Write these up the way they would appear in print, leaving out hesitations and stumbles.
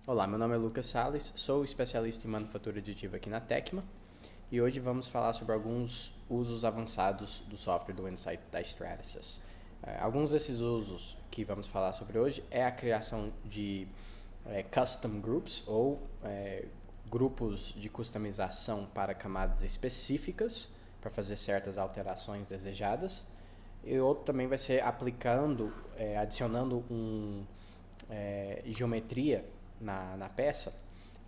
Olá, meu nome é Lucas Salles, sou especialista em manufatura aditiva aqui na Tecma e hoje vamos falar sobre alguns usos avançados do software do Insight da Stratasys. Alguns desses usos que vamos falar sobre hoje é a criação de custom groups ou grupos de customização para camadas específicas para fazer certas alterações desejadas, e outro também vai ser adicionando geometria na peça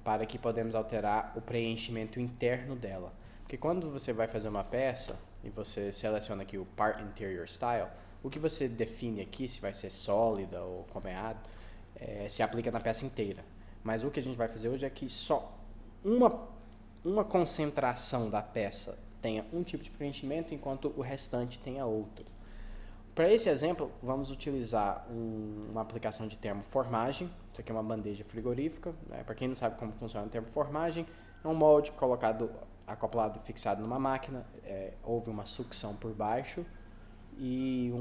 para que podemos alterar o preenchimento interno dela. Porque quando você vai fazer uma peça e você seleciona aqui o Part Interior Style, o que você define aqui, se vai ser sólida ou comeado, se aplica na peça inteira. Mas o que a gente vai fazer hoje é que só uma concentração da peça tenha um tipo de preenchimento, enquanto o restante tenha outro. Para esse exemplo, vamos utilizar uma aplicação de termoformagem. Isso aqui é uma bandeja frigorífica. Para quem não sabe como funciona a termoformagem, é um molde acoplado e fixado numa máquina. Houve uma sucção por baixo e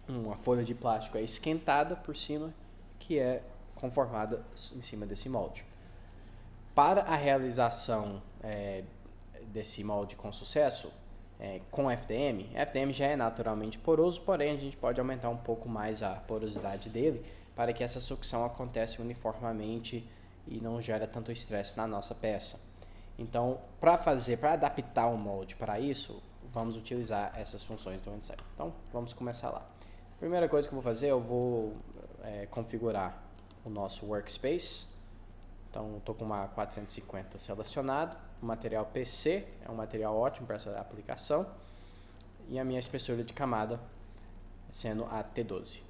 uma folha de plástico é esquentada por cima, que é conformada em cima desse molde. Para a realização desse molde com sucesso, com FDM já é naturalmente poroso, porém a gente pode aumentar um pouco mais a porosidade dele para que essa sucção aconteça uniformemente e não gere tanto estresse na nossa peça. Então, para adaptar o molde para isso, vamos utilizar essas funções do Insight. Então, vamos começar lá. A primeira coisa que eu vou fazer, eu vou configurar o nosso workspace. Então, estou com uma 450 selecionado. O material PC é um material ótimo para essa aplicação. E a minha espessura de camada sendo a T12.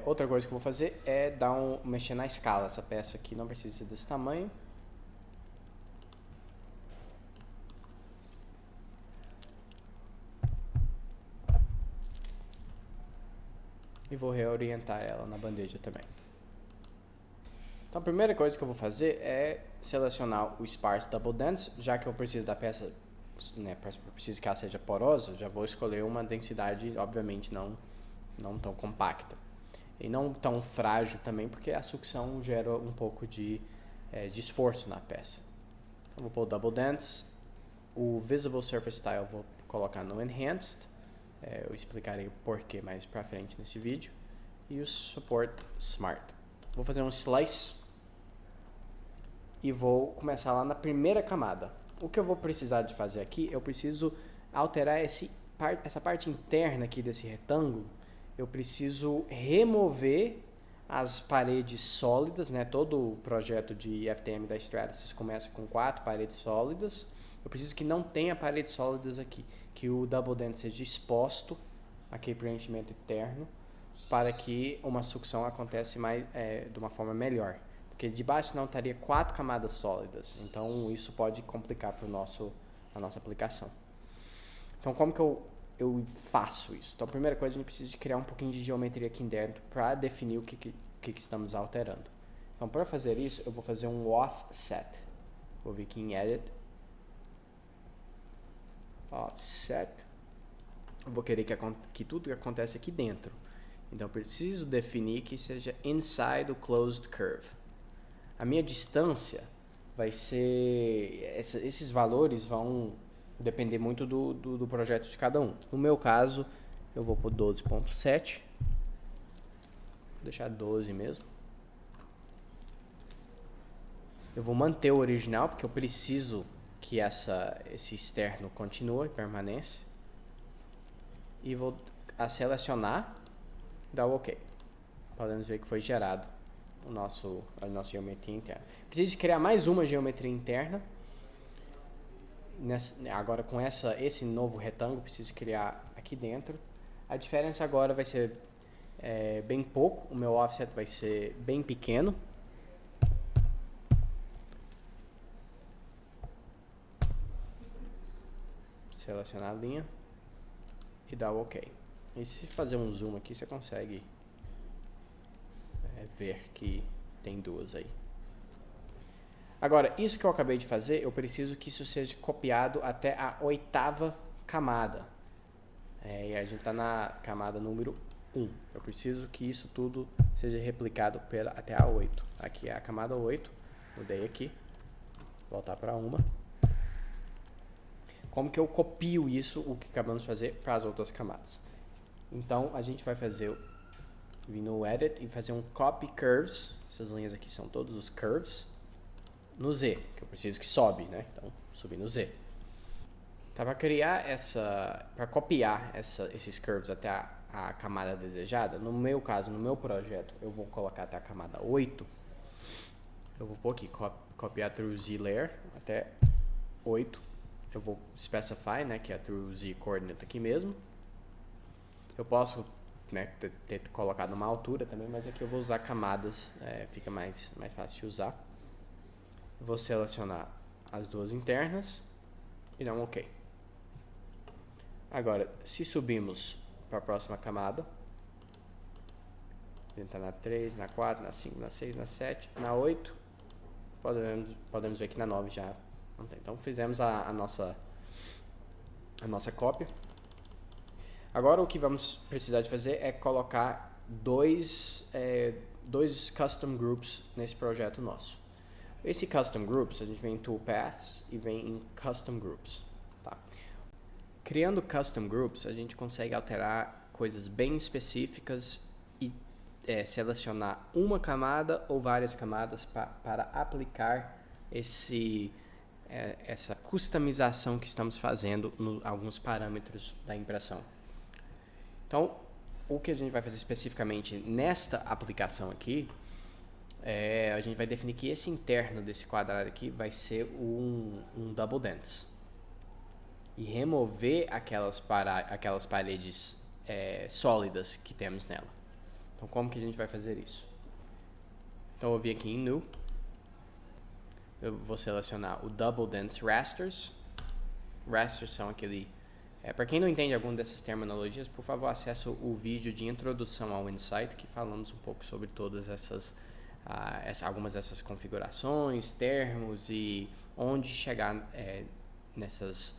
Outra coisa que eu vou fazer é mexer na escala. Essa peça aqui não precisa ser desse tamanho. E vou reorientar ela na bandeja também. Então a primeira coisa que eu vou fazer é selecionar o Sparse Double Dense, já que eu preciso da peça, preciso que ela seja porosa, já vou escolher uma densidade, obviamente, não tão compacta. E não tão frágil também, porque a sucção gera um pouco de esforço na peça. Então vou pôr o Double Dense, o Visible Surface Style vou colocar no Enhanced, eu explicarei o porquê mais pra frente nesse vídeo, e o Support Smart. Vou fazer um Slice e vou começar lá na primeira camada. O que eu vou precisar de fazer aqui, eu preciso alterar essa parte interna aqui desse retângulo. Eu preciso remover as paredes sólidas, todo o projeto de FDM da Stratasys começa com 4 paredes sólidas. Eu preciso que não tenha paredes sólidas aqui, que o Double Dense seja exposto aquele preenchimento interno, para que uma sucção aconteça de uma forma melhor. Porque de baixo não estaria 4 camadas sólidas, então isso pode complicar para a nossa aplicação. Então como que eu faço isso? Então a primeira coisa, a gente precisa de criar um pouquinho de geometria aqui dentro para definir o que estamos alterando. Então para fazer isso, eu vou fazer um Offset. Vou vir aqui em Edit, Offset. Eu vou querer que tudo que acontece aqui dentro. Então eu preciso definir que seja inside o closed curve. A minha distância vai ser... Esses valores vão depender muito do projeto de cada um. No meu caso, eu vou por 12.7. Vou deixar 12 mesmo. Eu vou manter o original, porque eu preciso que esse externo continue, permaneça. E vou selecionar, dar o OK. Podemos ver que foi gerado a nossa geometria interna. Preciso criar mais uma geometria interna. Agora com esse novo retângulo, preciso criar aqui dentro. A diferença agora vai ser bem pouco. O meu offset vai ser bem pequeno. Selecionar a linha e dar o OK. E se fazer um zoom aqui, você consegue ver que tem duas aí. Agora, isso que eu acabei de fazer, eu preciso que isso seja copiado até a 8ª camada. E a gente está na camada número 1. Eu preciso que isso tudo seja replicado até a 8. Aqui é a camada 8. Mudei aqui. Voltar para uma. Como que eu copio isso, o que acabamos de fazer, para as outras camadas? Então, a gente vai vir no Edit e fazer um Copy Curves. Essas linhas aqui são todos os curves. No Z, que eu preciso que sobe, né? Então, subir no Z. Tá, para copiar esses curves até a camada desejada, no meu caso, no meu projeto, eu vou colocar até a camada 8. Eu vou pôr aqui, copiar through Z layer até 8. Eu vou specify, né, que é through Z coordinate aqui mesmo. Eu posso, né, ter colocado uma altura também, mas aqui eu vou usar camadas, fica mais fácil de usar. Vou selecionar as duas internas e dar um OK. Agora, se subimos para a próxima camada, entrar na 3, na 4, na 5, na 6, na 7, na 8, podemos ver que na 9 já não tem. Então, fizemos a nossa cópia. Agora, o que vamos precisar de fazer é colocar dois custom groups nesse projeto nosso. Esse custom groups, a gente vem em Toolpaths e vem em Custom Groups. Tá? Criando custom groups, a gente consegue alterar coisas bem específicas e selecionar uma camada ou várias camadas para aplicar essa customização que estamos fazendo em alguns parâmetros da impressão. Então, o que a gente vai fazer especificamente nesta aplicação aqui, a gente vai definir que esse interno desse quadrado aqui vai ser um double dents. E remover aquelas paredes sólidas que temos nela. Então, como que a gente vai fazer isso? Então, eu vou vir aqui em New. Eu vou selecionar o Double Dense Rasters. Rasters são aquele... para quem não entende alguma dessas terminologias, por favor, acesse o vídeo de introdução ao Insight, que falamos um pouco sobre todas algumas dessas configurações, termos e onde chegar nessas...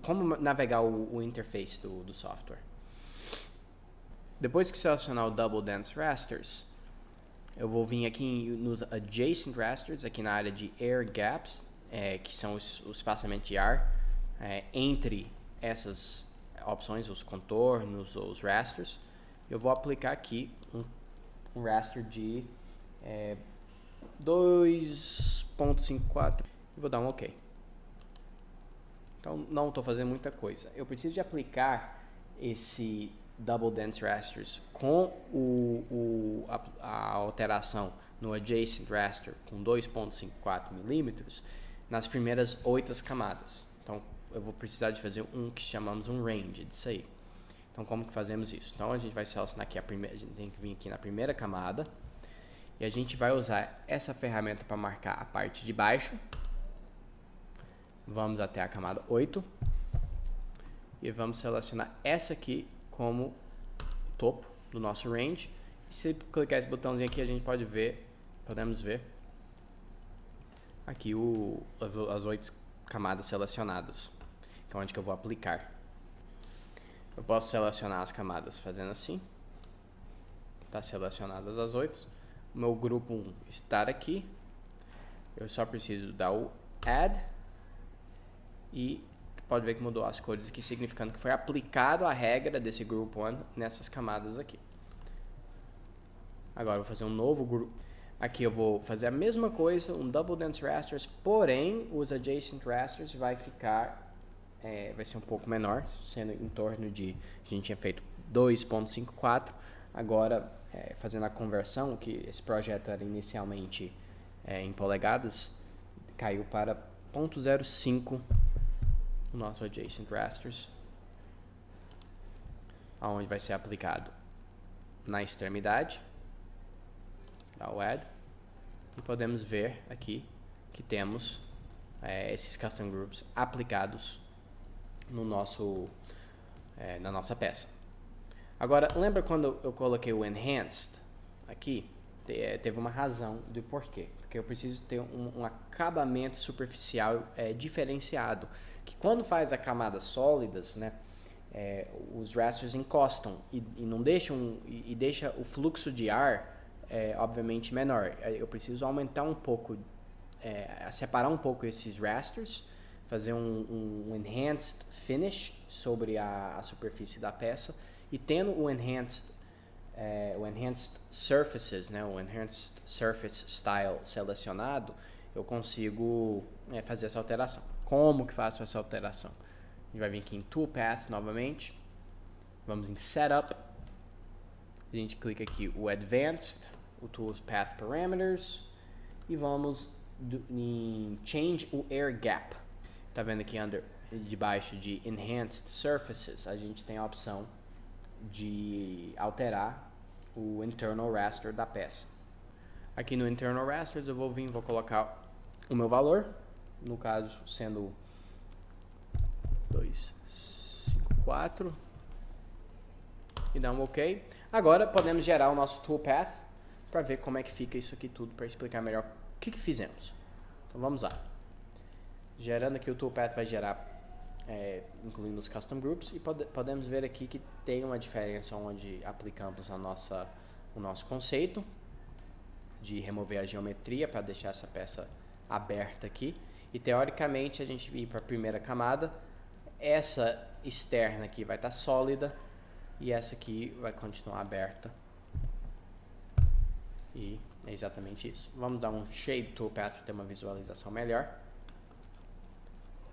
como navegar o interface do software. Depois que selecionar o Double Dense Rasters, eu vou vir aqui nos Adjacent Rasters, aqui na área de Air Gaps, que são o espaçamento de ar entre essas opções, os contornos ou os rasters. Eu vou aplicar aqui um raster de 2.54 e vou dar um OK. Então, não estou fazendo muita coisa. Eu preciso de aplicar esse Double Dense Rasters com a alteração no Adjacent Raster com 2.54 milímetros nas primeiras 8 camadas. Então, eu vou precisar de fazer um que chamamos um range disso aí. Então, como que fazemos isso? Então, a gente vai selecionar aqui a gente tem que vir aqui na primeira camada e a gente vai usar essa ferramenta para marcar a parte de baixo. Vamos até a camada 8 e vamos selecionar essa aqui como topo do nosso range. E se clicar esse botãozinho aqui, a gente podemos ver aqui as 8 camadas selecionadas, que é onde que eu vou aplicar. Eu posso selecionar as camadas fazendo assim. Está selecionadas as 8. O meu grupo 1 está aqui. Eu só preciso dar o Add. E pode ver que mudou as cores aqui, significando que foi aplicado a regra desse grupo 1 nessas camadas aqui. Agora eu vou fazer um novo grupo. Aqui eu vou fazer a mesma coisa, um Double Dense Rasters, porém os Adjacent Rasters vai ser um pouco menor, sendo em torno de, a gente tinha feito 2.54, agora fazendo a conversão, que esse projeto era inicialmente em polegadas, caiu para 0.05 o nosso Adjacent Rasters, aonde vai ser aplicado na extremidade, dá o Add, e podemos ver aqui que temos esses Custom Groups aplicados no na nossa peça. Agora, lembra quando eu coloquei o Enhanced aqui? Teve uma razão do porquê. Porque eu preciso ter um acabamento superficial diferenciado. Que quando faz a camadas sólidas, né, os rasters encostam e não deixam, e deixa o fluxo de ar, obviamente, menor. Eu preciso aumentar um pouco, separar um pouco esses rasters, fazer um enhanced finish sobre a superfície da peça, e tendo o enhanced surfaces, né, o enhanced surface style selecionado, eu consigo fazer essa alteração. Como que faço essa alteração? A gente vai vir aqui em Toolpaths novamente, vamos em Setup, a gente clica aqui o Advanced, o Toolpath Parameters, e vamos em Change o Air Gap. Tá vendo aqui debaixo de Enhanced Surfaces, a gente tem a opção de alterar o Internal Raster da peça. Aqui no Internal Rasters eu vou colocar o meu valor, no caso sendo 254, e dar um OK. Agora podemos gerar o nosso Toolpath para ver como é que fica isso aqui tudo, para explicar melhor o que fizemos. Então vamos lá. Gerando aqui o Toolpath vai gerar, incluindo os Custom Groups, e podemos ver aqui que tem uma diferença onde aplicamos o nosso conceito de remover a geometria para deixar essa peça aberta aqui, e teoricamente a gente vir para a primeira camada, essa externa aqui vai estar sólida e essa aqui vai continuar aberta, e é exatamente isso. Vamos dar um Shade Toolpath para ter uma visualização melhor.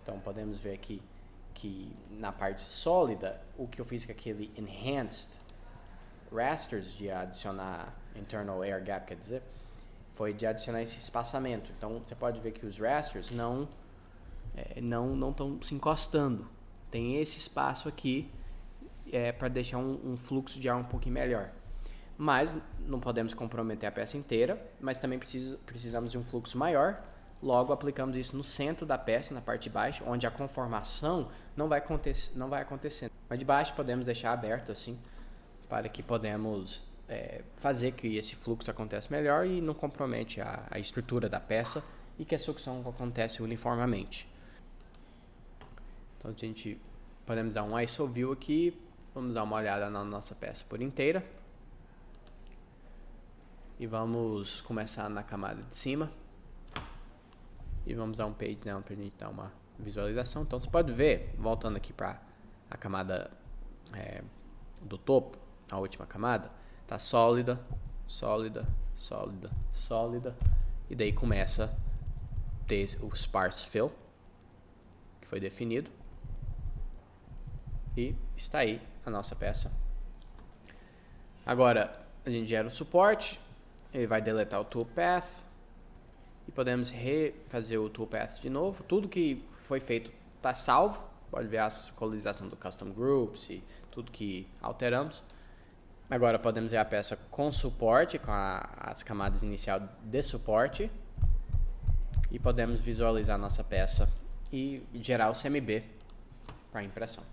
Então podemos ver aqui que na parte sólida, o que eu fiz com aquele Enhanced Rasters, de adicionar Internal Air Gap, quer dizer, foi de adicionar esse espaçamento. Então você pode ver que os rasters não estão se encostando. Tem esse espaço aqui para deixar um fluxo de ar um pouquinho melhor. Mas não podemos comprometer a peça inteira, mas também precisamos de um fluxo maior. Logo aplicamos isso no centro da peça, na parte de baixo, onde a conformação não vai acontecer. Mas de baixo podemos deixar aberto assim, para que podemos fazer que esse fluxo aconteça melhor e não compromete a estrutura da peça, e que a sucção acontece uniformemente. Então podemos dar um ISO View aqui, vamos dar uma olhada na nossa peça por inteira. E vamos começar na camada de cima. E vamos dar um page down para a gente dar uma visualização. Então você pode ver, voltando aqui para a camada do topo, a última camada, está sólida, sólida, sólida, sólida. E daí começa a ter o Sparse Fill, que foi definido. E está aí a nossa peça. Agora a gente gera o suporte, ele vai deletar o Toolpath, e podemos refazer o Toolpath de novo. Tudo que foi feito está salvo. Pode ver a colorização do Custom Groups e tudo que alteramos. Agora podemos ver a peça com suporte, com as camadas inicial de suporte. E podemos visualizar a nossa peça e gerar o CMB para impressão.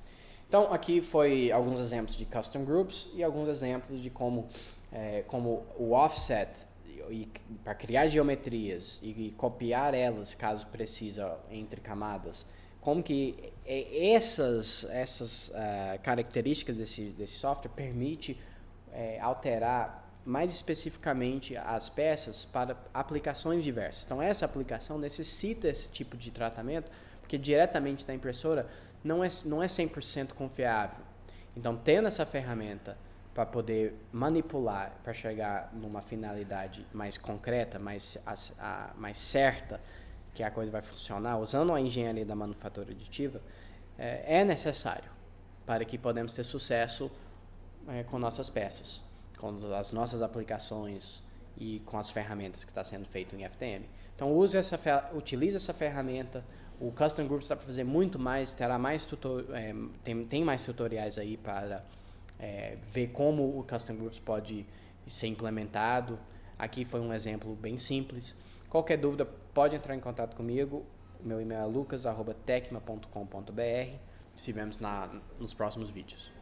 Então aqui foi alguns exemplos de Custom Groups e alguns exemplos de como o offset, para criar geometrias e copiar elas, caso precisa, entre camadas, como que essas características desse software permite alterar mais especificamente as peças para aplicações diversas. Então essa aplicação necessita esse tipo de tratamento, porque diretamente da impressora não é 100% confiável. Então tendo essa ferramenta para poder manipular, para chegar numa finalidade mais concreta, mais certa, que a coisa vai funcionar, usando a engenharia da manufatura aditiva, é necessário para que podemos ter sucesso com nossas peças, com as nossas aplicações e com as ferramentas que está sendo feito em FDM. Então utilize essa ferramenta. O Custom Groups dá para fazer muito mais, terá mais tem mais tutoriais aí para ver como o Custom Groups pode ser implementado. Aqui foi um exemplo bem simples. Qualquer dúvida pode entrar em contato comigo. Meu e-mail é lucas@tecma.com.br. Nos vemos nos próximos vídeos.